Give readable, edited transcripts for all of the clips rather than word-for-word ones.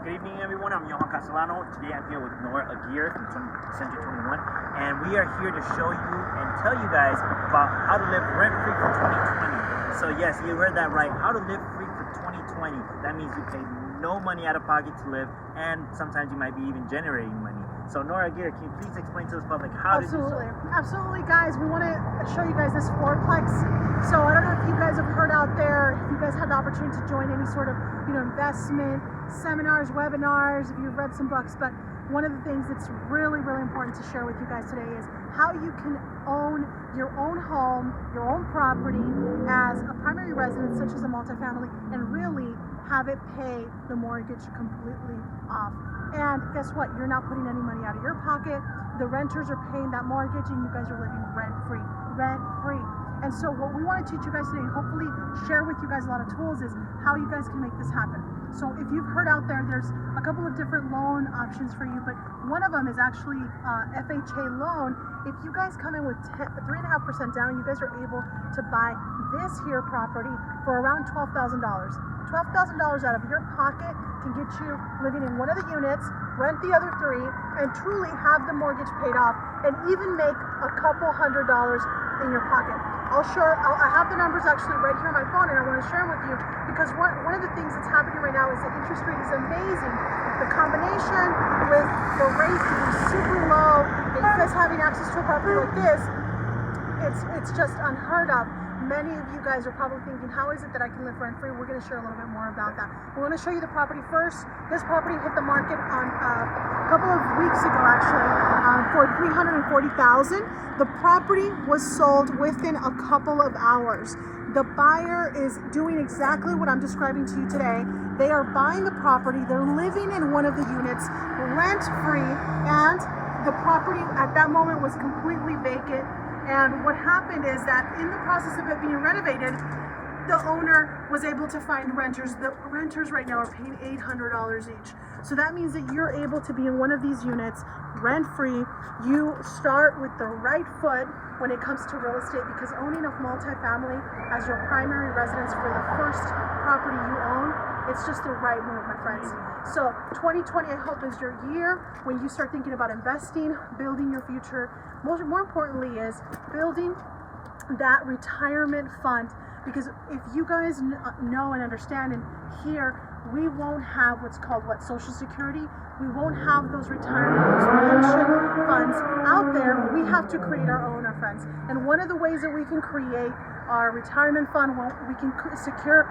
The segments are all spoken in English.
Good evening, everyone. I'm Johan Castellano. Today I'm here with Nora Aguirre from Century 21, and we are here to show you and tell you guys about how to live rent-free for 2020. So yes, you heard that right. How to live free for 2020. That means you pay no money out of pocket to live, and sometimes you might be even generating money. So Nora Aguirre, can you please explain to the public how to do so? Absolutely, guys. We want to show you guys this fourplex. So I don't know if you guys have heard out there, if you guys had the opportunity to join any sort of, investment seminars, webinars, if you've read some books, but one of the things that's really, really important to share with you guys today is how you can own your own home, your own property as a primary residence, such as a multifamily, and really have it pay the mortgage completely off. And guess what? You're not putting any money out of your pocket. The renters are paying that mortgage, and you guys are living rent-free. Rent-free. And so what we want to teach you guys today, and hopefully share with you guys a lot of tools, is how you guys can make this happen. So if you've heard out there, there's a couple of different loan options for you, but one of them is actually FHA loan. If you guys come in with 3.5% down, you guys are able to buy this here property for around $12,000. $12,000 out of your pocket can get you living in one of the units, rent the other three, and truly have the mortgage paid off, and even make a couple $100 in your pocket. I have the numbers actually right here on my phone, and I want to share them with you because one of the things that's happening right now is the interest rate is amazing. The combination with the rate being super low and you guys having access to a property like this, it's just unheard of. Many of you guys are probably thinking, how is it that I can live rent-free? We're going to share a little bit more about that. We're going to show you the property first. This property hit the market on a couple of weeks ago, actually, for $340,000. The property was sold within a couple of hours. The buyer is doing exactly what I'm describing to you today. They are buying the property. They're living in one of the units rent-free, and the property at that moment was completely vacant. And what happened is that in the process of it being renovated, the owner was able to find renters. The renters right now are paying $800 each. So that means that you're able to be in one of these units rent-free. You start with the right foot when it comes to real estate, because owning a multifamily as your primary residence for the first property you own, it's just the right move, my friends. So 2020, I hope, is your year when you start thinking about investing, building your future. More importantly is building that retirement fund, because if you guys know and understand, and here we won't have what's called Social Security. We won't have those retirement, those pension funds out there. We have to create our own, our friends. And one of the ways that we can create our retirement fund, we can secure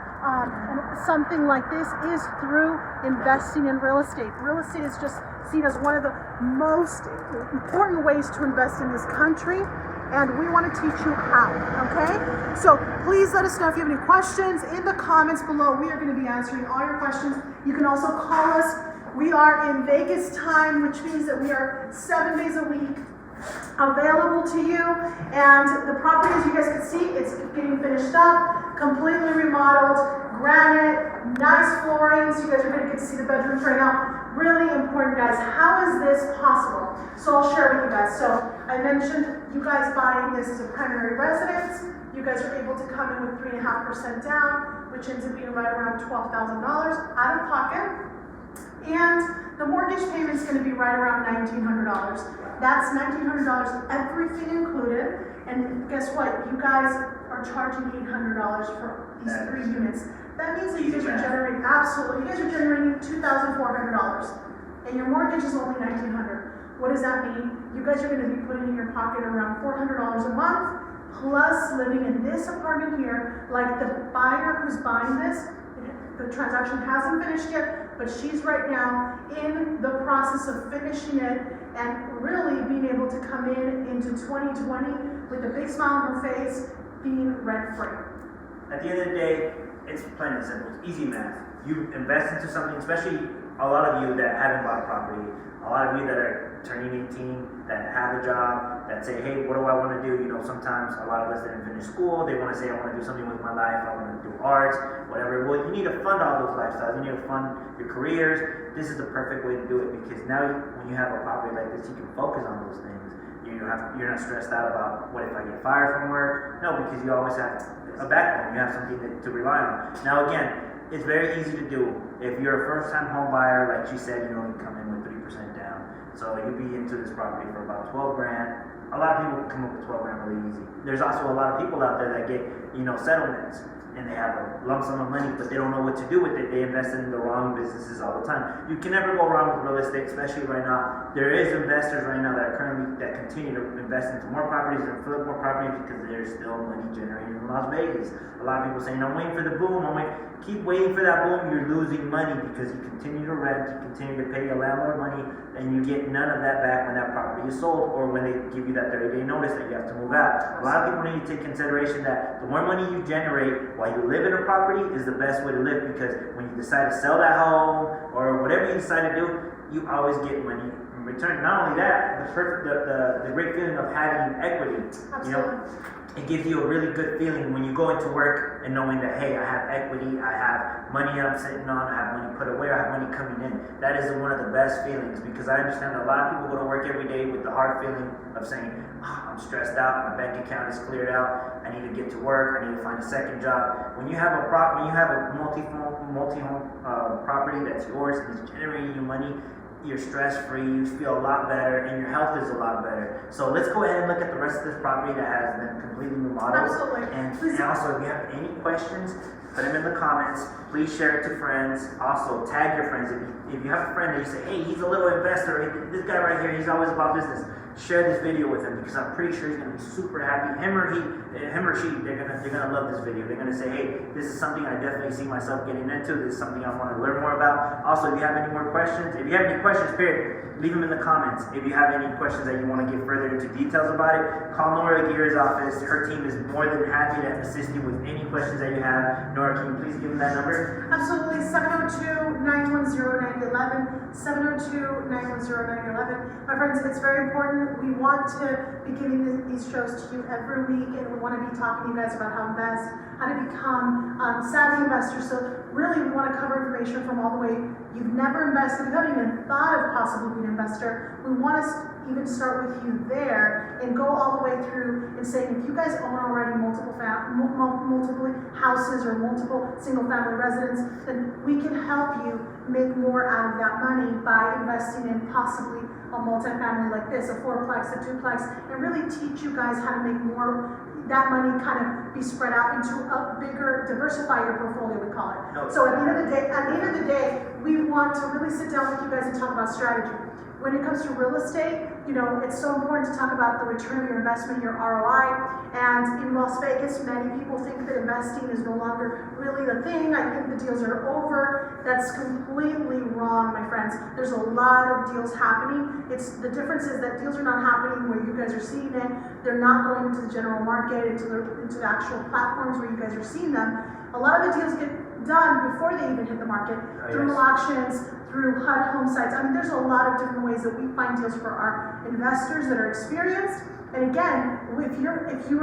something like this, is through investing in real estate. Real estate is just seen as one of the most important ways to invest in this country, and we want to teach you how, okay? So please let us know if you have any questions in the comments below. We are going to be answering all your questions. You can also call us. We are in Vegas time, which means that we are 7 days a week available to you. And the property, as you guys can see, it's getting finished up, completely remodeled, granite, nice flooring. So you guys are going to get to see the bedrooms right now. Really important, guys. How is this possible? So I'll share with you guys. So I mentioned you guys buying this as a primary residence. You guys are able to come in with 3.5% down, which ends up being right around $12,000 out of pocket. And the mortgage payment is going to be right around $1,900. That's $1,900, everything included. And guess what? You guys are charging $800 for these 3 units. That means that you guys are generating, absolutely, you guys are generating $2,400. And your mortgage is only $1,900. What does that mean? You guys are going to be putting in your pocket around $400 a month, plus living in this apartment here. Like the buyer who's buying this, the transaction hasn't finished yet, but she's right now in the process of finishing it and really being able to come into 2020 with a big smile on her face, being rent-free. At the end of the day, it's plain and simple. It's easy math. You invest into something, especially a lot of you that haven't bought a property, a lot of you that are turning 18, that have a job, that say, hey, what do I want to do? Sometimes a lot of us didn't finish school. They want to say, I want to do something with my life. I want to do arts, whatever. Well, you need to fund all those lifestyles. You need to fund your careers. This is the perfect way to do it, because now when you have a property like this, you can focus on those things. You're not stressed out about what if I get fired from work. No, because you always have a backbone. You have something to rely on. Now again, it's very easy to do. If you're a first-time home buyer, like you said, you only come in with 3% down. So you'll be into this property for about 12 grand. A lot of people come up with 12 grand really easy. There's also a lot of people out there that get, settlements, and they have a lump sum of money, but they don't know what to do with it. They invest in the wrong businesses all the time. You can never go wrong with real estate, especially right now. There is investors right now that continue to invest into more properties and flip more properties because there's still money generated in Las Vegas. A lot of people saying, I'm waiting for the boom, keep waiting for that boom, you're losing money because you continue to rent, you continue to pay your landlord money, and you get none of that back when that property is sold or when they give you that 30-day notice that you have to move out. A lot of people need to take consideration that the more money you generate while you live in a property is the best way to live, because when you decide to sell that home or whatever you decide to do, you always get money in return. Not only that, the great feeling of having equity. Absolutely. It gives you a really good feeling when you go into work and knowing that, hey, I have equity, I have money I'm sitting on, I have money put away, I have money coming in. That is one of the best feelings, because I understand that a lot of people go to work every day with the hard feeling of saying, I'm stressed out, my bank account is cleared out, I need to get to work, I need to find a second job. When you have a multi-home property that's yours and it's generating you money, you're stress-free, you feel a lot better, and your health is a lot better. So let's go ahead and look at the rest of this property that has been completely remodeled. Absolutely. And also, if you have any questions, put them in the comments. Please share it to friends. Also, tag your friends. If you have a friend that you say, hey, he's a little investor, this guy right here, he's always about business, share this video with him, because I'm pretty sure he's gonna be super happy. Him or she, they're gonna love this video. They're gonna say, hey, this is something I definitely see myself getting into. This is something I want to learn more about. Also, if you have any more questions, period, leave them in the comments. If you have any questions that you want to get further into details about it, call Nora Aguirre's office. Her team is more than happy to assist you with any questions that you have. Nora, can you please give them that number? Absolutely. 702-910-9011. 702-910-9011. My friends, it's very important. We want to be giving these shows to you every week, and we want to be talking to you guys about how to invest, how to become savvy investors. So really, we want to cover information from all the way you've never invested, you haven't even thought of possibly being an investor. We want to even start with you there and go all the way through and saying, if you guys own already multiple houses or multiple single-family residents, then we can help you make more out of that money by investing in possibly a multifamily like this, a fourplex, a duplex, and really teach you guys how to make more, that money kind of be spread out into a bigger, diversify your portfolio, we call it. So at the end of the day, we want to really sit down with you guys and talk about strategy. When it comes to real estate, it's so important to talk about the return of your investment, your ROI. And in Las Vegas, many people think that investing is no longer really the thing. I think the deals are over. That's completely wrong, my friends. There's a lot of deals happening. The difference is that deals are not happening where you guys are seeing it. They're not going into the general market, into the actual platforms where you guys are seeing them. A lot of the deals get done before they even hit the market, through auctions, through HUD home sites. I mean, there's a lot of different ways that we find deals for our investors that are experienced. And again, if you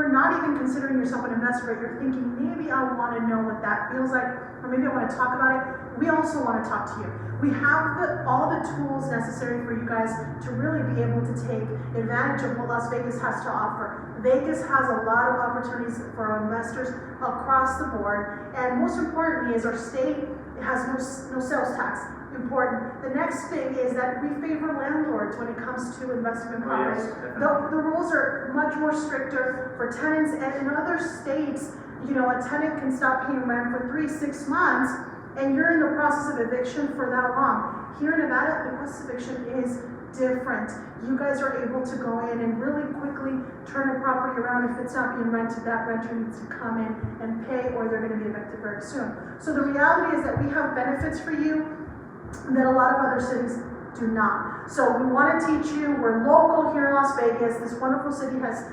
are not even considering yourself an investor, but you're thinking, maybe I want to know what that feels like, or maybe I want to talk about it, we also want to talk to you. We have all the tools necessary for you guys to really be able to take advantage of what Las Vegas has to offer. Vegas has a lot of opportunities for our investors across the board, and most importantly is our state has no sales tax. Important. The next thing is that we favor landlords when it comes to investing in properties. The rules are much more stricter for tenants, and in other states, a tenant can stop paying rent for 3-6 months, and you're in the process of eviction for that long. Here in Nevada, the process of eviction is different. You guys are able to go in and really quickly turn a property around. If it's not being rented, that renter needs to come in and pay, or they're going to be evicted very soon. So the reality is that we have benefits for you that a lot of other cities do not. So we want to teach you. We're local here in Las Vegas. This wonderful city has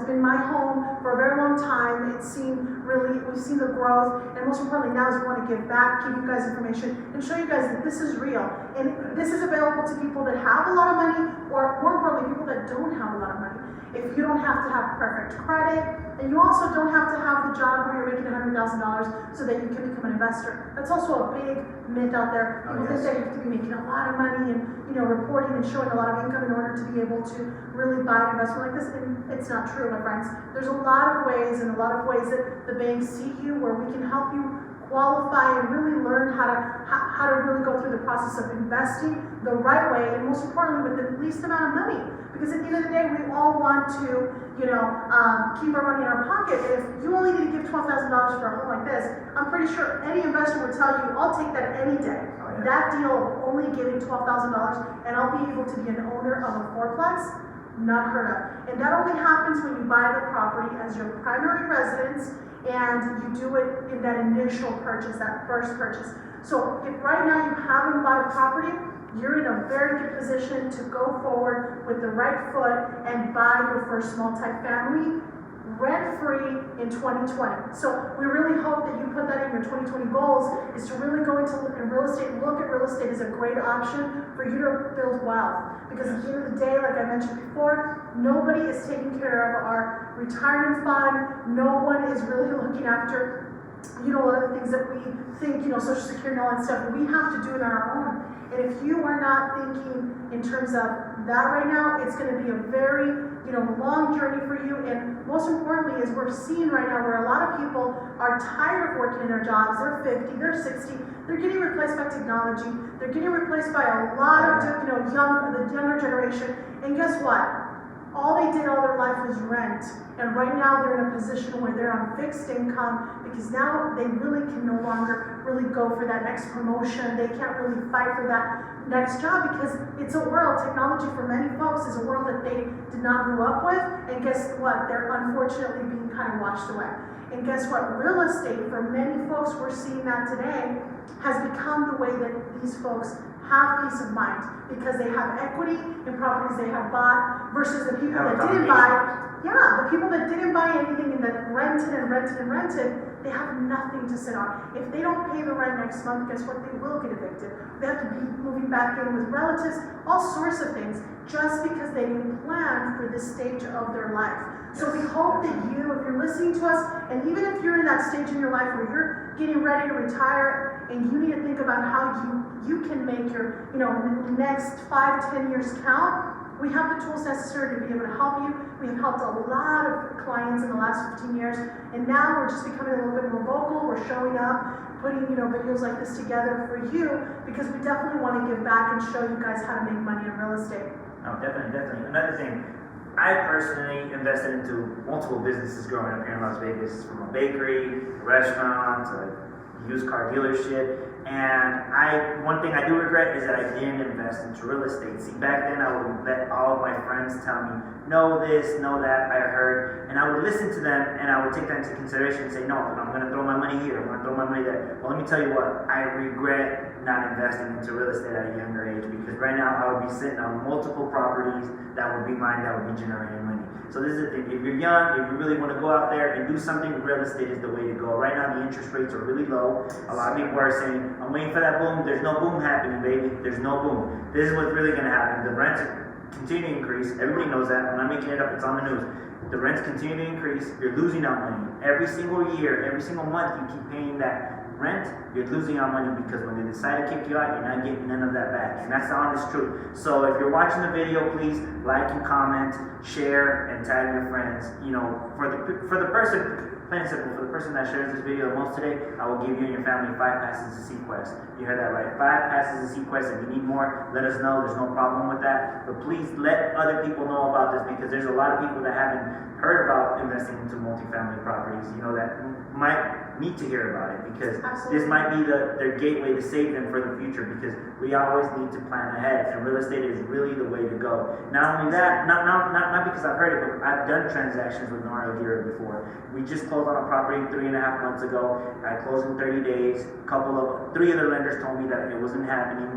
been my home for a very long time. We've seen the growth, and most importantly now is we want to give back, give you guys information, and show you guys that this is real. And this is available to people that have a lot of money, or more importantly, people that don't have a lot of money. If you don't have to have perfect credit, and you also don't have to have the job where you're making $100,000 so that you can become an investor. That's also a big myth out there. People think they have to be making a lot of money and reporting and showing a lot of income in order to be able to really buy an investment like this. And it's not true, my friends. There's a lot of ways that the banks see you where we can help you qualify and really learn how to really go through the process of investing the right way, and most importantly with the least amount of money. Because at the end of the day, we all want to, keep our money in our pocket. If you only need to give $12,000 for a home like this, I'm pretty sure any investor would tell you, I'll take that any day. Oh, yeah. That deal of only giving $12,000 and I'll be able to be an owner of a fourplex, not heard of. And that only happens when you buy the property as your primary residence and you do it in that initial purchase, that first purchase. So if right now you haven't bought a property, you're in a very good position to go forward with the right foot and buy your first multifamily rent-free in 2020. So we really hope that you put that in your 2020 goals, is to really go into real estate, look at real estate as a great option for you to build wealth. Because at the end of the day, like I mentioned before, nobody is taking care of our retirement fund. No one is really looking after, a lot of the things that we think, Social Security and all that stuff. We have to do it on our own. And if you are not thinking in terms of that right now, it's going to be a very, long journey for you. And most importantly is we're seeing right now where a lot of people are tired of working in their jobs. They're 50, they're 60, they're getting replaced by technology. They're getting replaced by a lot of, the younger generation. And guess what? All they did all their life was rent. And right now they're in a position where they're on fixed income because now they really can no longer really go for that next promotion. They can't really fight for that next job because it's a world, technology for many folks is a world that they did not grow up with. And guess what? They're unfortunately being kind of washed away. And guess what? Real estate, for many folks, we're seeing that today, has become the way that these folks have peace of mind because they have equity in properties they have bought versus the people that didn't buy. Yeah, the people that didn't buy anything and that rented and rented and rented, they have nothing to sit on. If they don't pay the rent next month, guess what? They will get evicted. They have to be moving back in with relatives, all sorts of things, just because they didn't plan for this stage of their life. So we hope that you, if you're listening to us, and even if you're in that stage in your life where you're getting ready to retire and you need to think about how you can make your, next 5-10 years count, we have the tools necessary to be able to help you. We have helped a lot of clients in the last 15 years, and now we're just becoming a little bit more vocal. We're showing up, putting, videos like this together for you because we definitely want to give back and show you guys how to make money in real estate. No, definitely. Another thing, I personally invested into multiple businesses growing up here in Las Vegas, from a bakery, a restaurant, a used car dealership. And one thing I do regret is that I didn't invest into real estate. See, back then I would let all of my friends tell me, know this, know that, I heard, and I would listen to them and I would take that into consideration and say, no, I'm going to throw my money here, I'm going to throw my money there. Well, let me tell you what, I regret not investing into real estate at a younger age because right now I would be sitting on multiple properties that would be mine, that would be generating money. So this is the thing, if you're young, if you really want to go out there and do something, real estate is the way to go. Right now the interest rates are really low. A lot of people are saying, I'm waiting for that boom. There's no boom happening, baby. There's no boom. This is what's really going to happen. The rents continue to increase. Everybody knows that. I'm not making it up. It's on the news. The rents continue to increase. You're losing out money. Every single year, every single month, you keep paying that rent, you're losing out money because when they decide to kick you out, you're not getting none of that back. And that's the honest truth. So if you're watching the video, please like and comment, share, and tag your friends. For the person, plain and simple, for the person that shares this video the most today, I will give you and your family 5 passes to Sequest. You heard that right. 5 passes to Sequest. If you need more, let us know. There's no problem with that. But please let other people know about this because there's a lot of people that haven't heard about investing into multifamily properties, that might need to hear about it because Absolutely. This might be their gateway to save them for the future because we always need to plan ahead and real estate is really the way to go. Not only that, not because I've heard it, but I've done transactions with Nora Aguirre before. We just closed on a property 3.5 months ago. I closed in 30 days. 3 other lenders told me that it wasn't happening.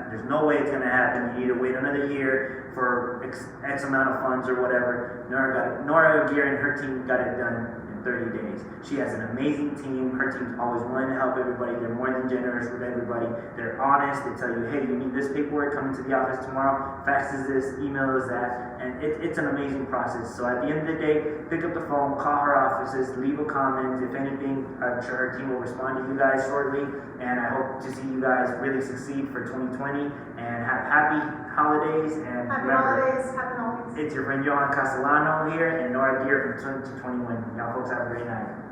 There's no way it's going to happen. You need to wait another year for X amount of funds or whatever. Nora Aguirre and her team got it done in 30 days. She has an amazing team. Her team's always willing to help everybody. They're more than generous with everybody. They're honest. They tell you, hey, you need this paperwork coming to the office tomorrow. Fax is this, email is that. And it's an amazing process. So at the end of the day, pick up the phone, call her offices, leave a comment. If anything, I'm sure her team will respond to you guys shortly. And I hope to see you guys really succeed for 2020 and have happy holidays. And Happy remember, holidays. Happy holidays. it's your friend Johan Castellano here and Nora Aguirre from 2021. Y'all folks have a great night.